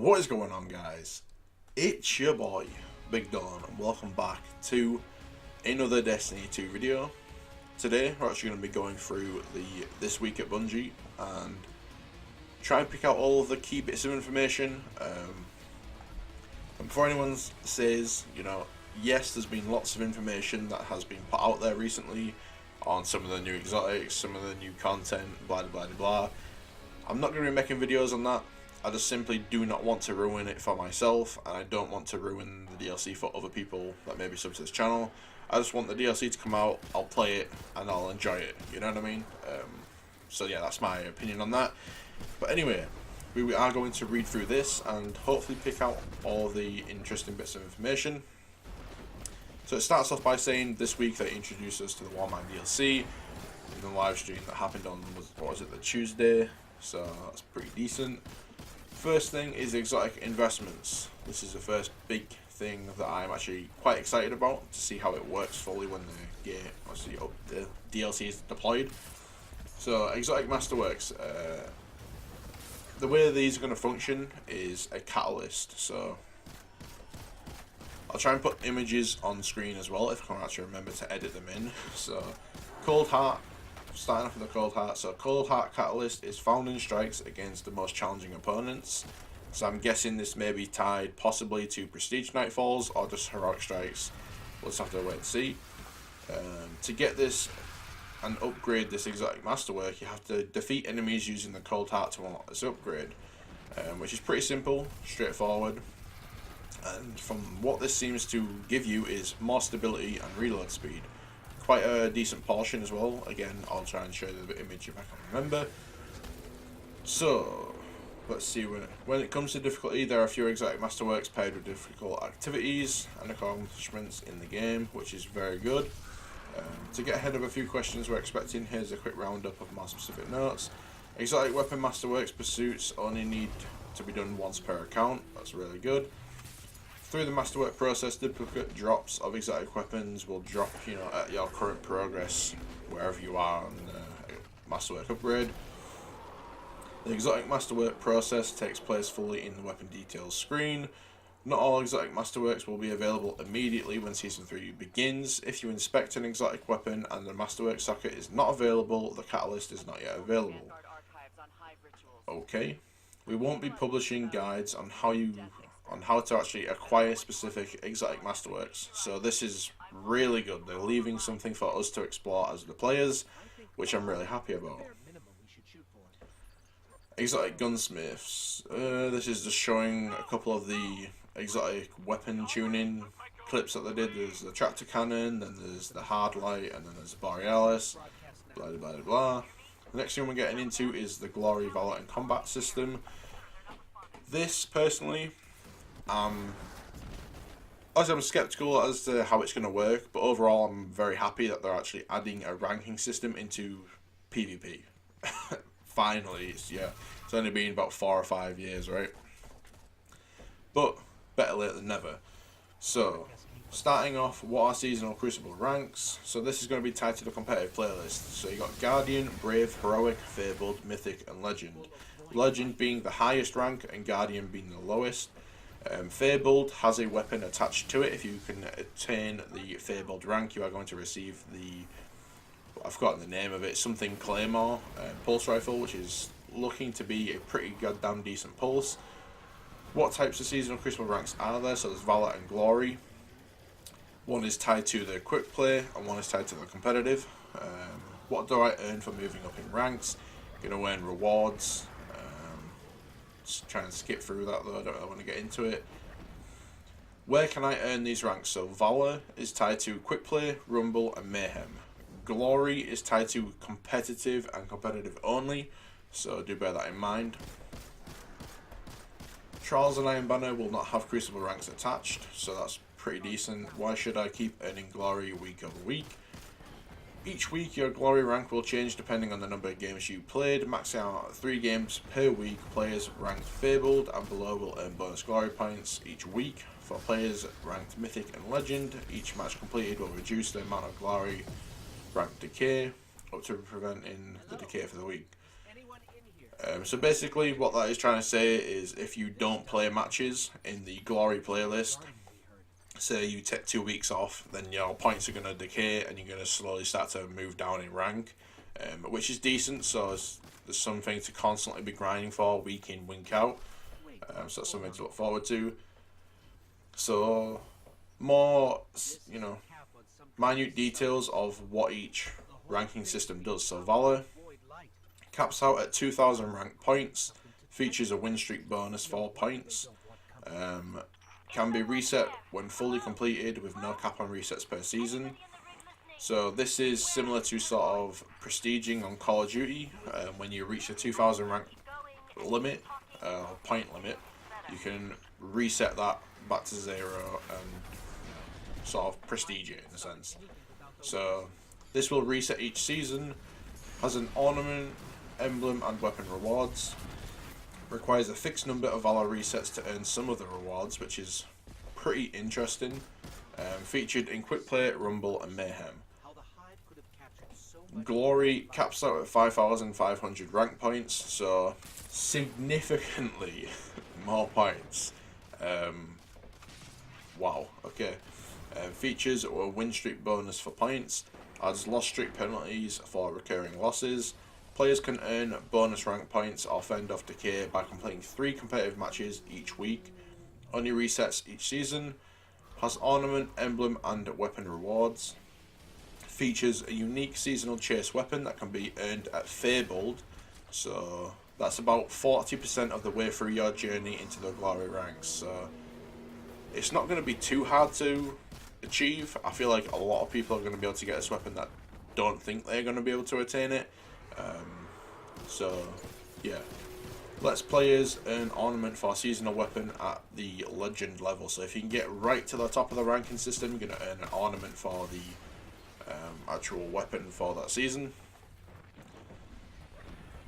What is going on, guys? It's your boy Big Dyllan and welcome back to another Destiny 2 video. Today we're actually going to be going through this week at Bungie and try and pick out all of the key bits of information. And before anyone says, yes, there's been lots of information that has been put out there recently on some of the new exotics, some of the new content, blah blah blah blah. I'm not going to be making videos on that. I just simply do not want to ruin it for myself, and I don't want to ruin the DLC for other people that may be sub to this channel. I just want the DLC to come out, I'll play it, and I'll enjoy it, you know what I mean? So yeah, that's my opinion on that. But anyway, we are going to read through this and hopefully pick out all the interesting bits of information. So it starts off by saying this week they introduced us to the Warmind DLC in the live stream that happened on, the Tuesday, so that's pretty decent. First thing is exotic investments. This is the first big thing that I'm actually quite excited about to see how it works fully when the DLC is deployed. So exotic masterworks, the way these are going to function is a catalyst. So I'll try and put images on screen as well if I can actually remember to edit them in. So Cold Heart. Starting off with the Cold Heart. So Cold Heart Catalyst is found in strikes against the most challenging opponents. So I'm guessing this may be tied possibly to Prestige Nightfalls or just Heroic Strikes. We'll just have to wait and see. To get this and upgrade this exotic masterwork, you have to defeat enemies using the Cold Heart to unlock this upgrade. Which is pretty simple, straightforward. And from what this seems to give you is more stability and reload speed. Quite a decent portion as well. Again, I'll try and show you the image if I can remember. So let's see, when it comes to difficulty, there are a few exotic masterworks paired with difficult activities and accomplishments in the game, which is very good. To get ahead of a few questions we're expecting, here's a quick roundup of more specific notes. Exotic weapon masterworks pursuits only need to be done once per account. That's really good. Through the masterwork process, duplicate drops of exotic weapons will drop, at your current progress wherever you are on the masterwork upgrade. The exotic masterwork process takes place fully in the weapon details screen. Not all exotic masterworks will be available immediately when Season 3 begins. If you inspect an exotic weapon and the masterwork socket is not available, the catalyst is not yet available. Okay. We won't be publishing guides on how to actually acquire specific exotic masterworks. So this is really good. They're leaving something for us to explore as the players, which I'm really happy about. Exotic gunsmiths. This is just showing a couple of the exotic weapon tuning clips that they did. There's the tractor cannon, then there's the hard light, and then there's the Borealis, blah blah blah blah. The next thing we're getting into is the Glory, Valor and Combat system. This, personally, I'm skeptical as to how it's going to work, but overall I'm very happy that they're actually adding a ranking system into PvP. Finally, it's only been about 4 or 5 years, right? But better late than never. So, starting off, what are seasonal Crucible ranks? So this is going to be tied to the competitive playlist. So you got Guardian, Brave, Heroic, Fabled, Mythic and Legend. Legend being the highest rank and Guardian being the lowest. Fabled has a weapon attached to it. If you can attain the Fabled rank, you are going to receive I've forgotten the name of it, something Claymore pulse rifle, which is looking to be a pretty goddamn decent pulse. What types of seasonal Crucible ranks are there? So there's Valor and Glory. One is tied to the quick play and one is tied to the competitive. What do I earn for moving up in ranks? You're going to earn rewards. Just try and skip through that though, I don't really want to get into it. Where can I earn these ranks? So Valor is tied to Quick Play, Rumble and Mayhem. Glory is tied to competitive and competitive only, so do bear that in mind. Trials and Iron Banner will not have Crucible ranks attached, so that's pretty decent. Why should I keep earning Glory week over week? Each week your Glory rank will change depending on the number of games you played. Maxing out 3 games per week, players ranked Fabled and below will earn bonus Glory points each week. For players ranked Mythic and Legend, each match completed will reduce the amount of Glory rank decay, up to preventing the decay for the week. So basically what that is trying to say is if you don't play matches in the Glory playlist, say you take 2 weeks off, then your points are going to decay and you're going to slowly start to move down in rank, which is decent, so there's something to constantly be grinding for week in, week out, so that's something to look forward to. So more, minute details of what each ranking system does. So Valor caps out at 2,000 rank points, features a win streak bonus 4 points, can be reset when fully completed with no cap on resets per season. So this is similar to sort of prestiging on Call of Duty. When you reach the 2,000 rank limit, point limit, you can reset that back to 0 and sort of prestige it in a sense. So this will reset each season, has an ornament, emblem and weapon rewards, requires a fixed number of Valor resets to earn some of the rewards, which is pretty interesting. Featured in Quick Play, Rumble and Mayhem. Glory caps out at 5,500 rank points, so significantly more points. Wow, okay. Features a win streak bonus for points, adds loss streak penalties for recurring losses. Players can earn bonus rank points or fend off decay by completing 3 competitive matches each week. Only resets each season. Has ornament, emblem and weapon rewards. Features a unique seasonal chase weapon that can be earned at Fabled. So that's about 40% of the way through your journey into the Glory ranks. So it's not going to be too hard to achieve. I feel like a lot of people are going to be able to get this weapon that don't think they're going to be able to attain it. So yeah, lets players earn ornament for a seasonal weapon at the legend level. So if you can get right to the top of the ranking system, you're going to earn an ornament for the actual weapon for that season.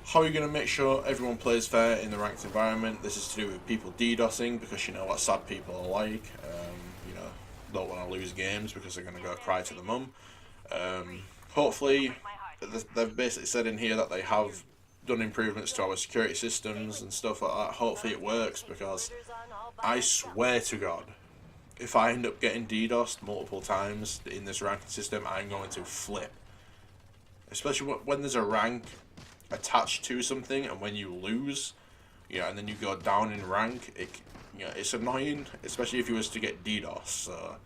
How are you going to make sure everyone plays fair in the ranked environment? This is to do with people DDoSing, because you know what sad people are like. Don't want to lose games because they're going to go cry to the mum. Hopefully, they've basically said in here that they have done improvements to our security systems and stuff like that. Hopefully it works, because I swear to God, if I end up getting DDoSed multiple times in this ranking system, I'm going to flip. Especially when there's a rank attached to something, and when you lose, and then you go down in rank, it's annoying, especially if you was to get DDoS. So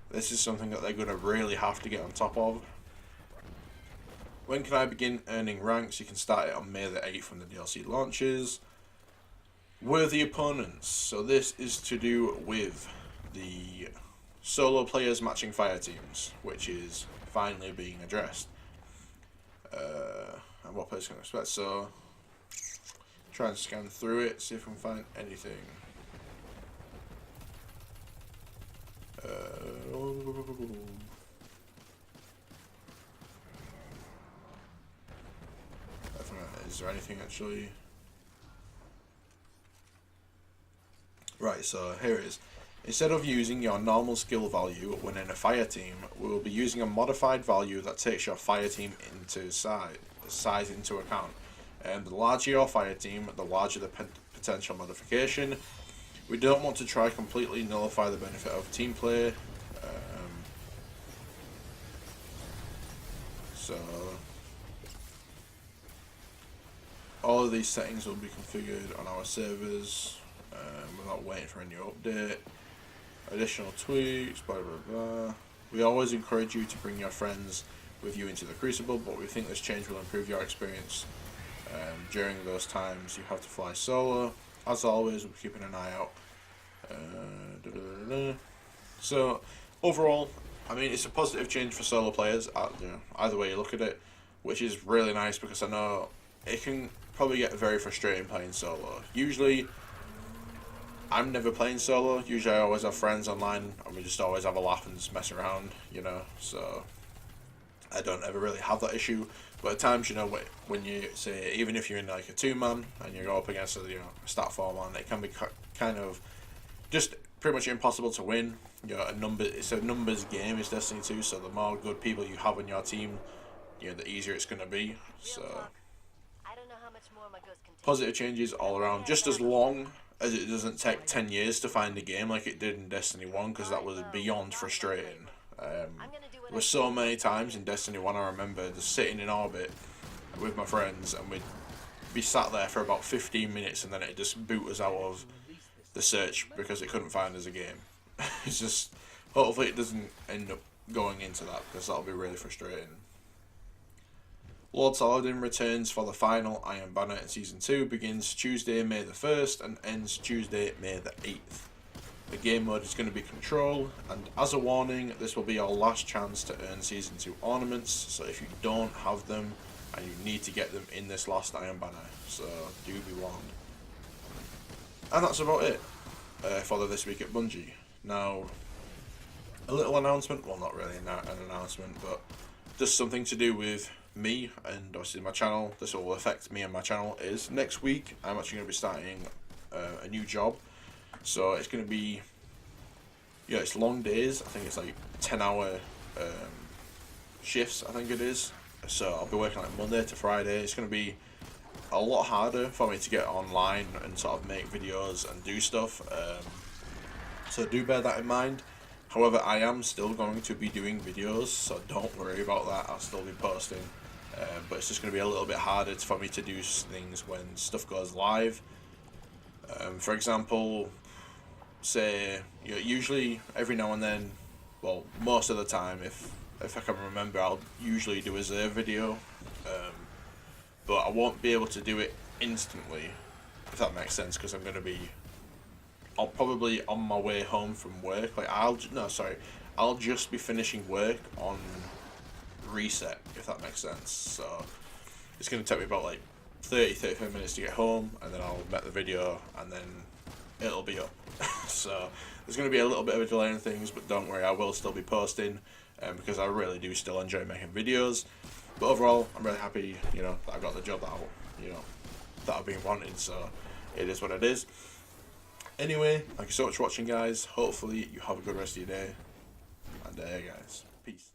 this is something that they're going to really have to get on top of. When can I begin earning ranks? You can start it on May the 8th when the DLC launches. Worthy opponents. So this is to do with the solo players matching fire teams, which is finally being addressed. And what players can expect. So try and scan through it, see if we can find anything. Is there anything actually? Right, so here it is. Instead of using your normal skill value when in a fire team, we will be using a modified value that takes your fire team into size into account. And the larger your fire team, the larger the potential modification. We don't want to try completely nullify the benefit of team play. So all of these settings will be configured on our servers without waiting for any update. Additional tweaks, blah blah blah. We always encourage you to bring your friends with you into the Crucible, but we think this change will improve your experience during those times. You have to fly solo. As always, we're keeping an eye out. So overall, I mean, it's a positive change for solo players. Either way you look at it, which is really nice, because I know it can probably get very frustrating playing solo. Usually, I'm never playing solo. Usually I always have friends online and we just always have a laugh and just mess around, so I don't ever really have that issue. But at times, when you say, even if you're in like a 2-man and you go up against a stat 4-man, it can be kind of just pretty much impossible to win. It's a numbers game, it's Destiny 2, so the more good people you have on your team, the easier it's going to be. So Positive changes all around, just as long as it doesn't take 10 years to find a game like it did in Destiny 1, because that was beyond frustrating. There were so many times in Destiny 1 I remember just sitting in orbit with my friends and we'd be sat there for about 15 minutes and then it'd just boot us out of the search because it couldn't find us a game. It's just, hopefully it doesn't end up going into that, because that'll be really frustrating. Lord Saladin returns for the final Iron Banner in Season 2, begins Tuesday, May the 1st and ends Tuesday, May the 8th. The game mode is going to be Control, and as a warning, this will be your last chance to earn Season 2 ornaments, so if you don't have them, and you need to get them in this last Iron Banner, so do be warned. And that's about it for This Week at Bungie. Now, a little announcement, well not really an announcement, but just something to do with me and obviously my channel. This will affect me and my channel. Is next week I'm actually going to be starting a new job, so it's going to be, yeah, it's long days. I think it's like 10-hour shifts, I think it is. So I'll be working like Monday to Friday. It's going to be a lot harder for me to get online and sort of make videos and do stuff, so do bear that in mind. However, I am still going to be doing videos, so don't worry about that. I'll still be posting, but it's just going to be a little bit harder for me to do things when stuff goes live. For example, say, you know, usually every now and then, well, most of the time, if I can remember, I'll usually do a Zerv video, but I won't be able to do it instantly, if that makes sense, because I'll probably on my way home from work, like I'll just be finishing work on reset, if that makes sense. So it's going to take me about like 30-35 minutes to get home, and then I'll make the video, and then it'll be up. So there's going to be a little bit of a delay in things, but don't worry, I will still be posting, because I really do still enjoy making videos. But overall, I'm really happy, you know, that I got the job that I've been wanting, so it is what it is. Anyway, thank you so much for watching, guys. Hopefully you have a good rest of your day, and guys, peace.